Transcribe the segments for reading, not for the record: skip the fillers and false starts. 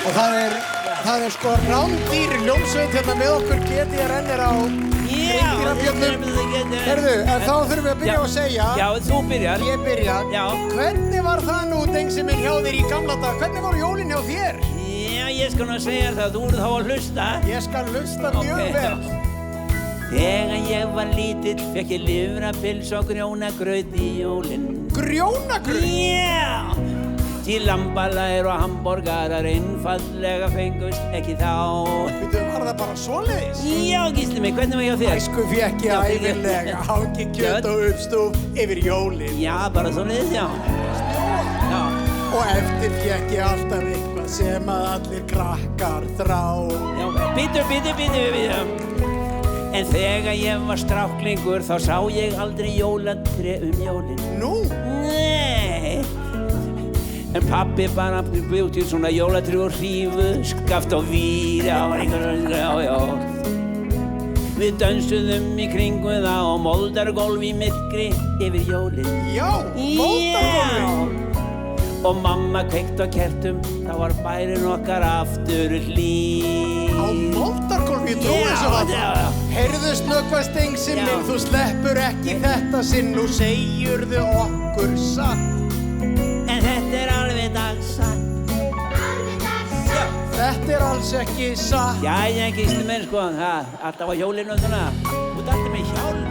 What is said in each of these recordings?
Og það er sko rándýr hljómsveit hérna með okkur GTRN á hreindýrabjöllum. Heyrðu, en þá þurfum við að byrja á að segja. Já, þú byrjar. Ég byrja. Já. Hvernig var það nú, Dengsi minn, hjá þér í gamla dag? Hvernig voru jólin hjá þér? Já, ég skal nú segja það, þú voru þá að hlusta. Ég skal hlusta mjög vel. Þegar ég var lítill fekk ég lifrapils og grjónagraut í jólin. Grjónagraut? Já! Til lambalægir og hamborgarar einfaldlega fengust ekki þá. Veitu, var það bara svoleiðis? Já, Gísli mig, hvernig var ég á þér? Æsku fékk ég ævinlega hangi kjöt og uppstúf yfir jólin. Já, bara svoleiðis, já. Já. Og eftir fékk ég alltaf eitthvað sem að allir krakkar þrá. Já, bíddu. En þegar ég var stráklingur þá sá ég aldrei jólatré jólin. Nú? Nei. En pabbi bara bjó til svona jólatré og hrífu, skaft á vír, já. Við dönsuðum í kringu það og moldargólf í myrkri yfir jólin. Já, moldargólfi. Og mamma kveikt á kertum, þá var bærinn okkar aftur hlýr. Á moldargólfi, ég trúi þessu að það. Heyrðu snöggvast Dengsi minn, þú sleppur ekki þetta sinn, nú segirðu okkur satt. En þetta er alveg dagsatt. Þetta er alls ekki satt. Jæja, Gísli minn, sko, alltaf á hjólinu og svona. Þú ert alltaf með hjálm.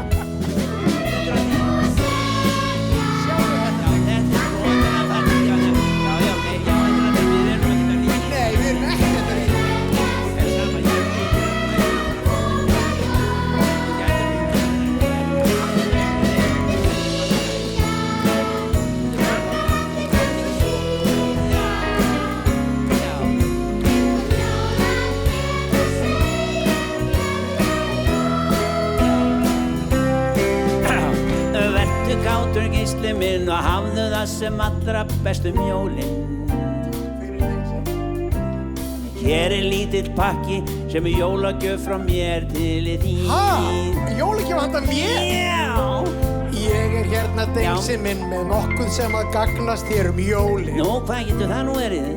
Gísli minn og hafðu það sem allra best jólin. Hér er lítill pakki sem er jólagjöf frá mér til þín. Hæ? Jólagjöf handa mér? Já! Ég er hérna Dengsi minn með nokkuð sem að gagnast þér jólin. Nú, hvað getur það nú verið?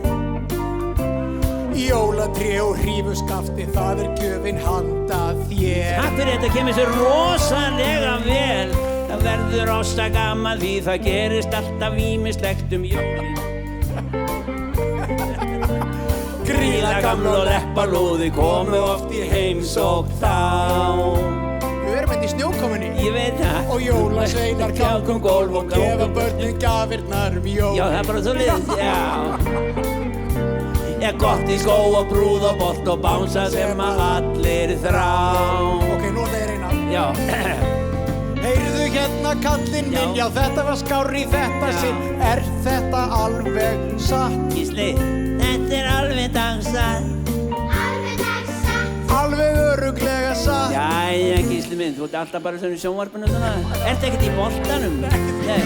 Jólatré og hrífuskafti, það er gjöfin handa þér. Takk fyrir, þetta kemur sér rosalega vel. Það verður rosa gaman því það gerist alltaf ýmislegt jólin. Gríla gamla og leppalúði komu oft í heimsókn þá. Við erum hérna í snjókomunni. Ég veit það. Og jólasveinar kjálkum gólf og gefa börnin gjafirnar jólin. Já, það er bara svoleiðis, já. Ég gott í skó og brúð og bolt og bánsa sem að allir þrá. Ok, nú er það eina. Já. Heyrðu hérna kallinn minn, já þetta var skárri þetta sinn. Er þetta alveg satt? Gísli, þetta er alveg dagsatt. Alveg dagsatt. Alveg örugglega satt. Jæja, Gísli minn, þú ert alltaf bara svona í sjónvarpinu og svona. Ertu ekkert í boltanum? Nei.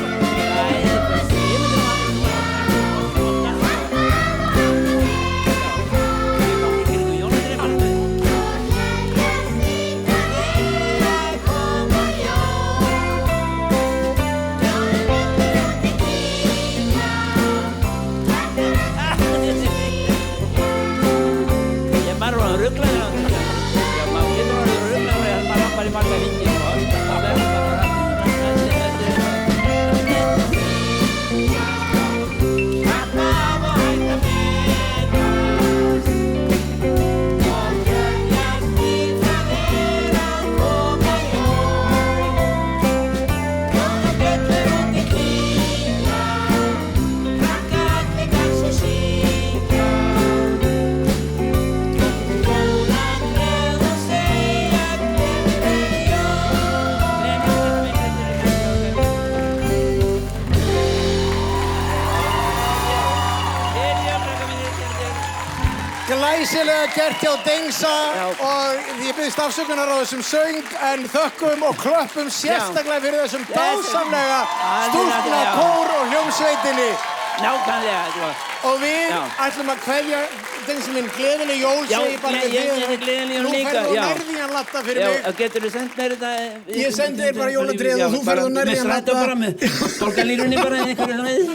Glæsilega gert hjá Dengsa og ég biðst afsökunar á þessum söng en þökkum og klöppum sérstaklega fyrir þessum dásamlega stúlkna kór og hljómsveitinni. Nákvæmlega. Og við ætlum að kveðja Dengsi minn gleðileg jól, segi bara við þig. Gleðileg jól Nú líka. ferðu og nærði hann latta fyrir mig. Já, geturðu sendt mér þetta? Ég sendi þér bara jólatréð og þú ferðu og nærði hann latta. Með strætó bara með fólkalínunni bara einhverju þannig.